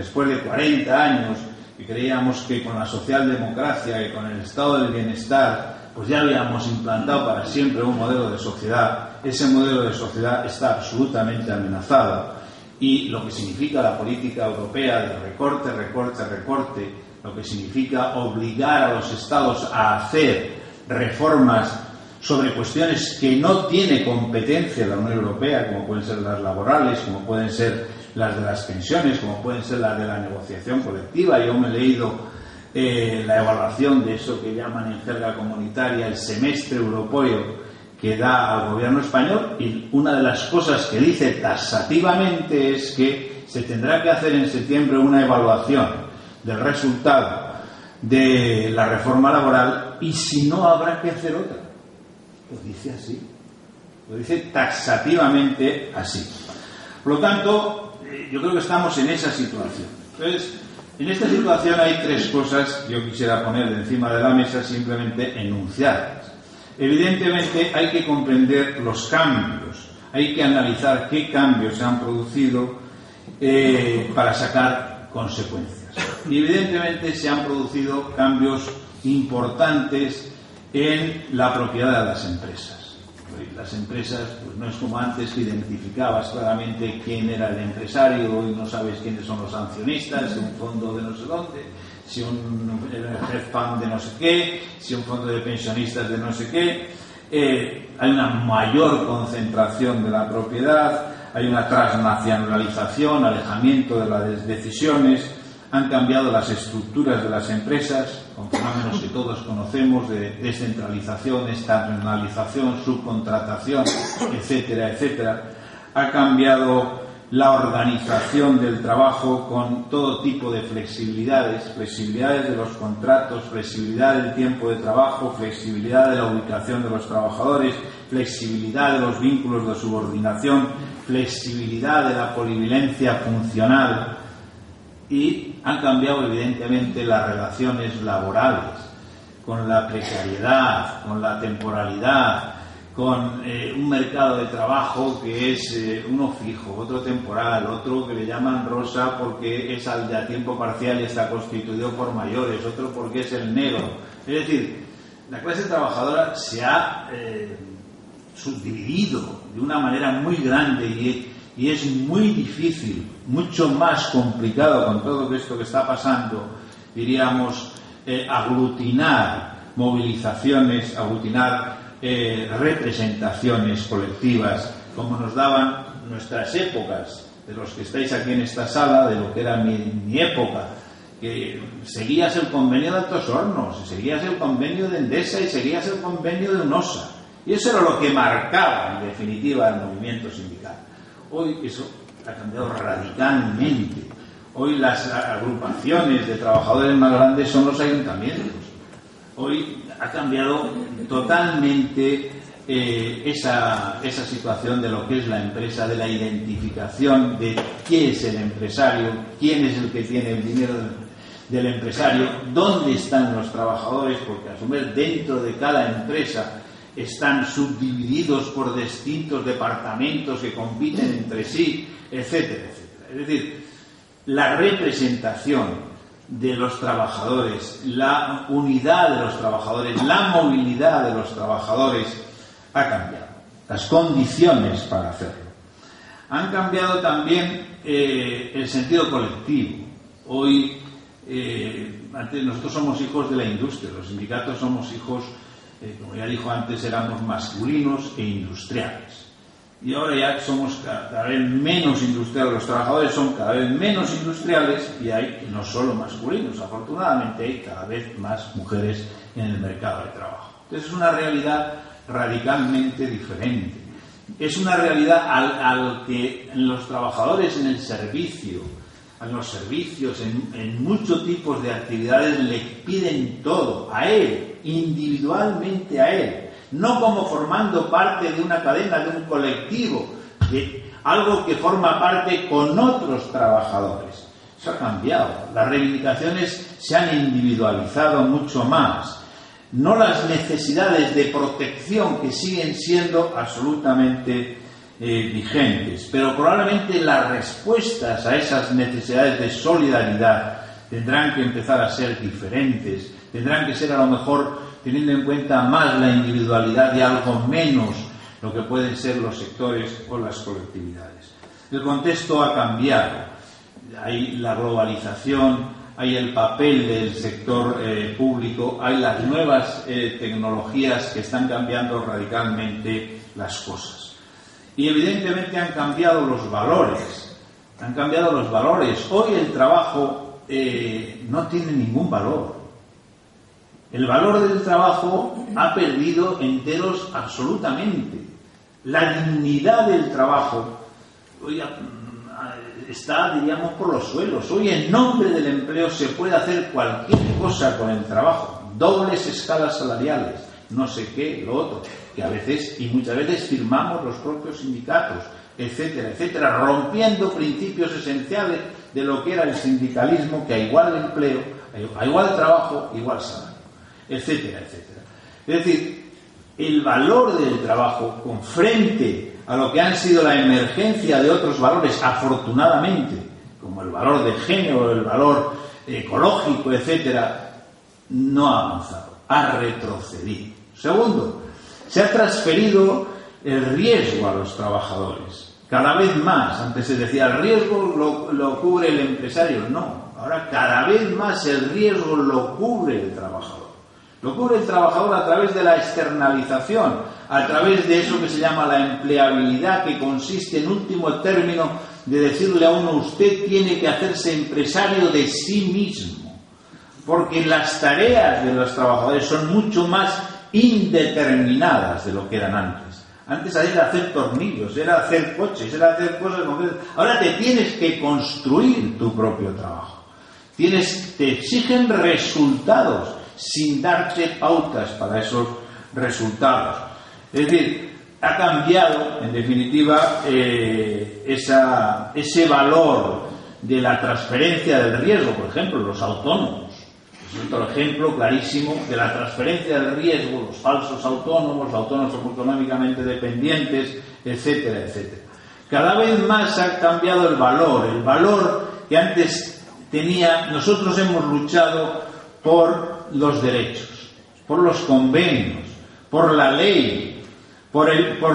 después de 40 años, que creíamos que con la socialdemocracia y con el estado del bienestar, pues ya habíamos implantado para siempre un modelo de sociedad. Ese modelo de sociedad está absolutamente amenazado. Y lo que significa la política europea de recorte, recorte, recorte, lo que significa obligar a los Estados a hacer reformas sobre cuestiones que no tiene competencia la Unión Europea, como pueden ser las laborales, como pueden ser las de las pensiones, como pueden ser las de la negociación colectiva. Yo me he leído la evaluación de eso que llaman en jerga comunitaria el semestre europeo que da al gobierno español, y una de las cosas que dice taxativamente es que se tendrá que hacer en septiembre una evaluación del resultado de la reforma laboral, y si no habrá que hacer otra. Lo dice así, lo dice taxativamente así. Por lo tanto, yo creo que estamos en esa situación. Entonces, en esta situación hay tres cosas que yo quisiera poner encima de la mesa, simplemente enunciarlas. Evidentemente hay que comprender los cambios, hay que analizar qué cambios se han producido para sacar consecuencias. Y evidentemente se han producido cambios importantes en la propiedad de las empresas. Las empresas, pues no es como antes, que identificabas claramente quién era el empresario, hoy no sabes quiénes son los accionistas, si un fondo de no sé dónde, si un hedge fund de no sé qué, si un fondo de pensionistas de no sé qué. Hay una mayor concentración de la propiedad, hay una transnacionalización, alejamiento de las decisiones, han cambiado las estructuras de las empresas, con fenómenos que todos conocemos de descentralización, externalización, subcontratación, etcétera, etcétera. Ha cambiado la organización del trabajo con todo tipo de flexibilidades, flexibilidades de los contratos, flexibilidad del tiempo de trabajo, flexibilidad de la ubicación de los trabajadores, flexibilidad de los vínculos de subordinación, flexibilidad de la polivilencia funcional. Y han cambiado evidentemente las relaciones laborales, con la precariedad, con la temporalidad, con un mercado de trabajo que es uno fijo, otro temporal, otro que le llaman rosa porque es al de a tiempo parcial y está constituido por mayores, otro porque es el negro. Es decir, la clase trabajadora se ha subdividido de una manera muy grande y es muy difícil, mucho más complicado con todo esto que está pasando, diríamos, aglutinar movilizaciones, aglutinar representaciones colectivas, como nos daban nuestras épocas, de los que estáis aquí en esta sala, de lo que era mi época, que seguías el convenio de Altos Hornos, seguías el convenio de Endesa y seguías el convenio de UNOSA, y eso era lo que marcaba en definitiva el movimiento sindical. Hoy eso ha cambiado radicalmente. Hoy las agrupaciones de trabajadores más grandes son los ayuntamientos. Hoy ha cambiado totalmente esa situación de lo que es la empresa, de la identificación de quién es el empresario, quién es el que tiene el dinero del empresario, dónde están los trabajadores, porque a su vez dentro de cada empresa están subdivididos por distintos departamentos que compiten entre sí, etcétera, etcétera. Es decir, la representación de los trabajadores, la unidad de los trabajadores, la movilidad de los trabajadores ha cambiado. Las condiciones para hacerlo. Han cambiado también el sentido colectivo. Hoy, antes nosotros somos hijos de la industria, los sindicatos somos hijos, como ya dijo antes, éramos masculinos e industriales. Y ahora ya somos cada vez menos industriales, los trabajadores son cada vez menos industriales y hay no solo masculinos, afortunadamente hay cada vez más mujeres en el mercado de trabajo. Entonces es una realidad radicalmente diferente. Es una realidad al que los trabajadores en el servicio, en los servicios, en muchos tipos de actividades le piden todo a él, individualmente a él. No como formando parte de una cadena, de un colectivo, de algo que forma parte con otros trabajadores. Eso ha cambiado. Las reivindicaciones se han individualizado mucho más. No las necesidades de protección que siguen siendo absolutamente vigentes, pero probablemente las respuestas a esas necesidades de solidaridad tendrán que empezar a ser diferentes, tendrán que ser a lo mejor teniendo en cuenta más la individualidad y algo menos lo que pueden ser los sectores o las colectividades. El contexto ha cambiado, hay la globalización, hay el papel del sector público, hay las nuevas tecnologías que están cambiando radicalmente las cosas. Y evidentemente han cambiado los valores. Hoy el trabajo no tiene ningún valor. El valor del trabajo ha perdido enteros absolutamente. La dignidad del trabajo hoy está, diríamos, por los suelos. Hoy, en nombre del empleo, se puede hacer cualquier cosa con el trabajo. Dobles escalas salariales, no sé qué, lo otro, que a veces y muchas veces firmamos los propios sindicatos, etcétera, etcétera, rompiendo principios esenciales de lo que era el sindicalismo, que a igual empleo, a igual trabajo, igual salario, etcétera, etcétera. Es decir, el valor del trabajo con frente a lo que han sido la emergencia de otros valores, afortunadamente, como el valor de género, el valor ecológico, etcétera, no ha avanzado, ha retrocedido. Segundo, se ha transferido el riesgo a los trabajadores. Cada vez más, antes se decía, el riesgo lo cubre el empresario. No, ahora cada vez más el riesgo lo cubre el trabajador. Lo cubre el trabajador a través de la externalización, a través de eso que se llama la empleabilidad, que consiste en último término de decirle a uno: usted tiene que hacerse empresario de sí mismo, porque las tareas de los trabajadores son mucho más indeterminadas de lo que eran antes. Antes era hacer tornillos, era hacer coches, era hacer cosas concretas. Ahora te tienes que construir tu propio trabajo. Te exigen resultados sin darte pautas para esos resultados. Es decir, ha cambiado, en definitiva, ese valor de la transferencia del riesgo. Por ejemplo, los autónomos. Es otro ejemplo clarísimo de la transferencia del riesgo, los falsos autónomos, autónomos económicamente dependientes, etcétera, etcétera. Cada vez más ha cambiado el valor que antes tenía. Nosotros hemos luchado por los derechos, por los convenios, por la ley, por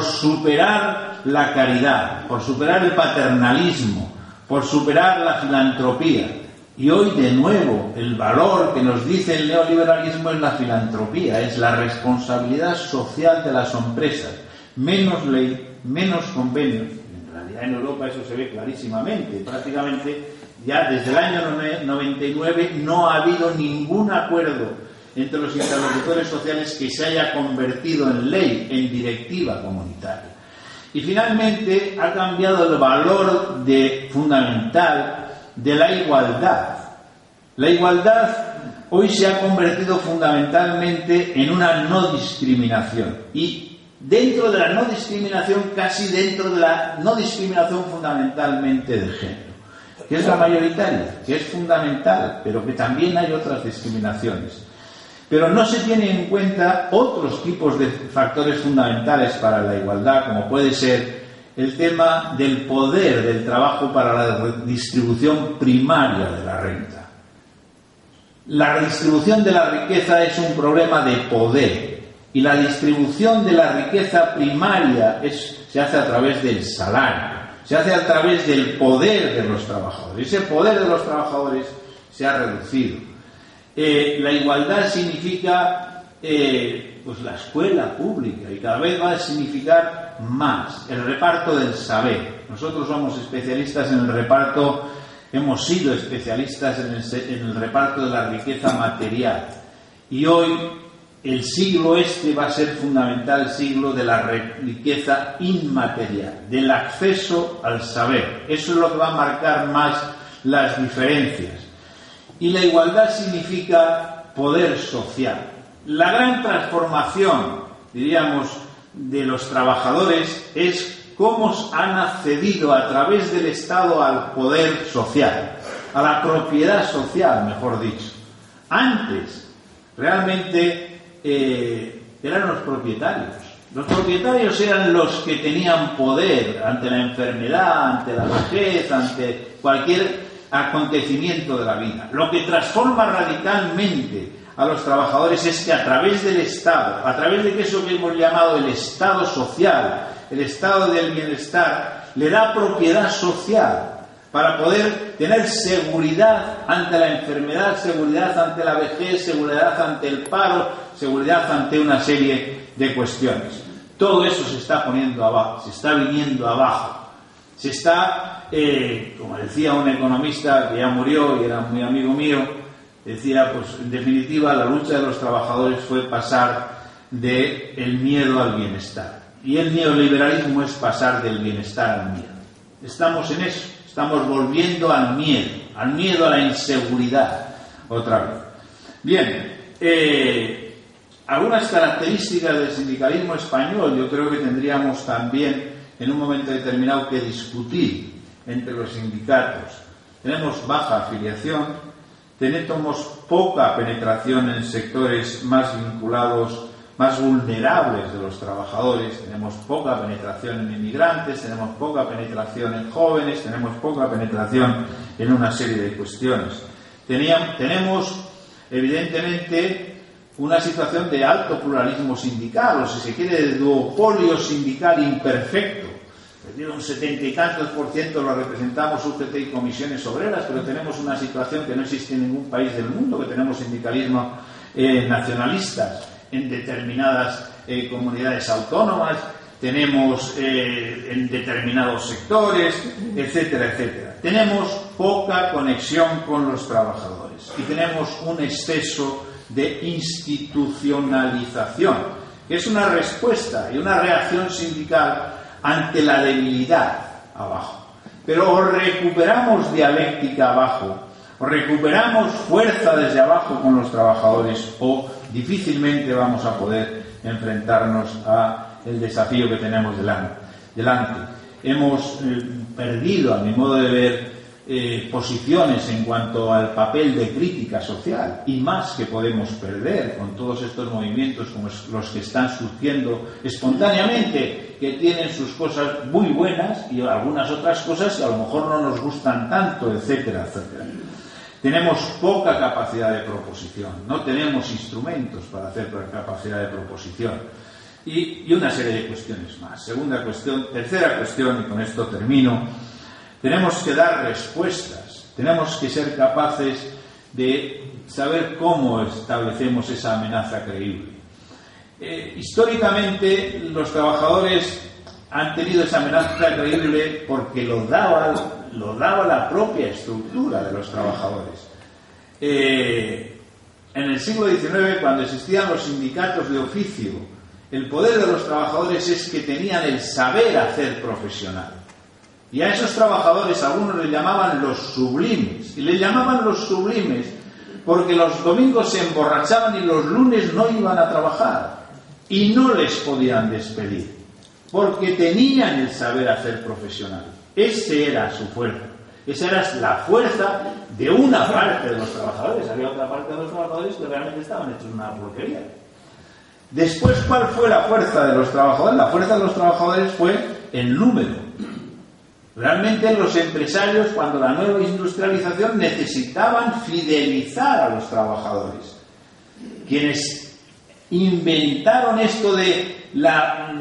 superar la caridad, por superar el paternalismo, por superar la filantropía. Y hoy, de nuevo, el valor que nos dice el neoliberalismo es la filantropía, es la responsabilidad social de las empresas. Menos ley, menos convenios. En realidad en Europa eso se ve clarísimamente. Prácticamente ya desde el año 99 no ha habido ningún acuerdo entre los interlocutores sociales que se haya convertido en ley, en directiva comunitaria. Y finalmente ha cambiado el valor fundamental de la igualdad. La igualdad hoy se ha convertido fundamentalmente en una no discriminación. Y dentro de la no discriminación, casi dentro de la no discriminación fundamentalmente de género, que es la mayoritaria, que es fundamental, pero que también hay otras discriminaciones. Pero no se tienen en cuenta otros tipos de factores fundamentales para la igualdad, como puede ser el tema del poder del trabajo para la distribución primaria de la renta. La redistribución de la riqueza es un problema de poder, y la distribución de la riqueza primaria se hace a través del salario, se hace a través del poder de los trabajadores. Ese poder de los trabajadores se ha reducido. La igualdad significa pues la escuela pública, y cada vez va a significar más el reparto del saber. Nosotros somos especialistas en el reparto, hemos sido especialistas en el reparto de la riqueza material, y hoy el siglo va a ser fundamental, el siglo de la riqueza inmaterial, del acceso al saber. Eso es lo que va a marcar más las diferencias. Y la igualdad significa poder social. La gran transformación, diríamos, de los trabajadores es cómo han accedido a través del Estado al poder social, a la propiedad social, mejor dicho. Antes, realmente, eran los propietarios Los propietarios eran los que tenían poder ante la enfermedad, ante la vejez, ante cualquier acontecimiento de la vida. Lo que transforma radicalmente a los trabajadores es que a través del Estado, a través de eso que hemos llamado el Estado social, el Estado del bienestar, le da propiedad social para poder tener seguridad ante la enfermedad, seguridad ante la vejez, seguridad ante el paro, seguridad ante una serie de cuestiones. Todo eso se está poniendo abajo, se está viniendo abajo. Se está, como decía un economista que ya murió y era muy amigo mío, decía, pues en definitiva la lucha de los trabajadores fue pasar del miedo al bienestar. Y el neoliberalismo es pasar del bienestar al miedo. Estamos en eso, estamos volviendo al miedo a la inseguridad, otra vez. Bien, algunas características del sindicalismo español yo creo que tendríamos también en un momento determinado que discutir entre los sindicatos. Tenemos baja afiliación, tenemos poca penetración en sectores más vinculados, más vulnerables de los trabajadores, tenemos poca penetración en inmigrantes, tenemos poca penetración en jóvenes, tenemos poca penetración en una serie de cuestiones. Tenemos, evidentemente, una situación de alto pluralismo sindical, o si se quiere, de duopolio sindical imperfecto. Un 70 y tantos % lo representamos UGT y comisiones obreras, pero tenemos una situación que no existe en ningún país del mundo, que tenemos sindicalismo nacionalistas en determinadas comunidades autónomas, tenemos en determinados sectores, etcétera, etcétera. Tenemos poca conexión con los trabajadores y tenemos un exceso de institucionalización, que es una respuesta y una reacción sindical ante la debilidad abajo. Pero o recuperamos dialéctica abajo, o recuperamos fuerza desde abajo con los trabajadores, o difícilmente vamos a poder enfrentarnos al desafío que tenemos delante. Hemos perdido, a mi modo de ver, posiciones en cuanto al papel de crítica social, y más que podemos perder con todos estos movimientos como los que están surgiendo espontáneamente, que tienen sus cosas muy buenas y algunas otras cosas que a lo mejor no nos gustan tanto, etcétera, etcétera. Tenemos poca capacidad de proposición, no tenemos instrumentos para hacer capacidad de proposición y una serie de cuestiones más. Tercera cuestión, y con esto termino. Tenemos que dar respuestas, tenemos que ser capaces de saber cómo establecemos esa amenaza creíble. Históricamente los trabajadores han tenido esa amenaza creíble porque lo daba la propia estructura de los trabajadores. En el siglo XIX, cuando existían los sindicatos de oficio, el poder de los trabajadores es que tenían el saber hacer profesional. Y a esos trabajadores algunos les llamaban los sublimes. Y les llamaban los sublimes porque los domingos se emborrachaban y los lunes no iban a trabajar. Y no les podían despedir, porque tenían el saber hacer profesional. Ese era su fuerza. Esa era la fuerza de una parte de los trabajadores. Había otra parte de los trabajadores que realmente estaban hechos una porquería. Después, ¿cuál fue la fuerza de los trabajadores? La fuerza de los trabajadores fue el número. Realmente los empresarios, cuando la nueva industrialización, necesitaban fidelizar a los trabajadores. Quienes inventaron esto de la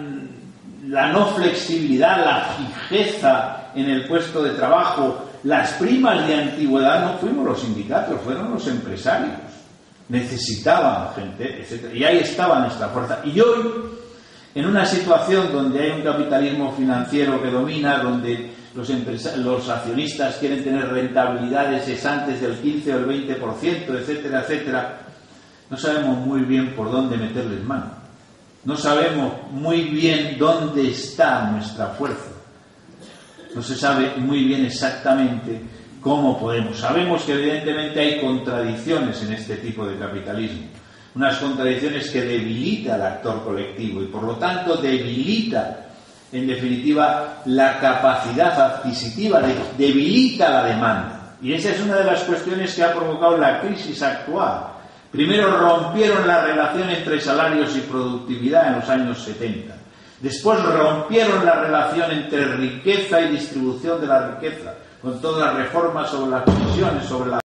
no flexibilidad, la fijeza en el puesto de trabajo, las primas de antigüedad, no fuimos los sindicatos, fueron los empresarios. Necesitaban gente, etc. Y ahí estaba nuestra fuerza. Y hoy, en una situación donde hay un capitalismo financiero que domina, donde los accionistas quieren tener rentabilidades cesantes del 15 o el 20%, etcétera, etcétera, no sabemos muy bien por dónde meterles mano. No sabemos muy bien dónde está nuestra fuerza. No se sabe muy bien exactamente cómo podemos. Sabemos que evidentemente hay contradicciones en este tipo de capitalismo. Unas contradicciones que debilita al actor colectivo y por lo tanto debilita, en definitiva, la capacidad adquisitiva, debilita la demanda. Y esa es una de las cuestiones que ha provocado la crisis actual. Primero rompieron la relación entre salarios y productividad en los años 70. Después rompieron la relación entre riqueza y distribución de la riqueza, con todas las reformas sobre las comisiones, sobre la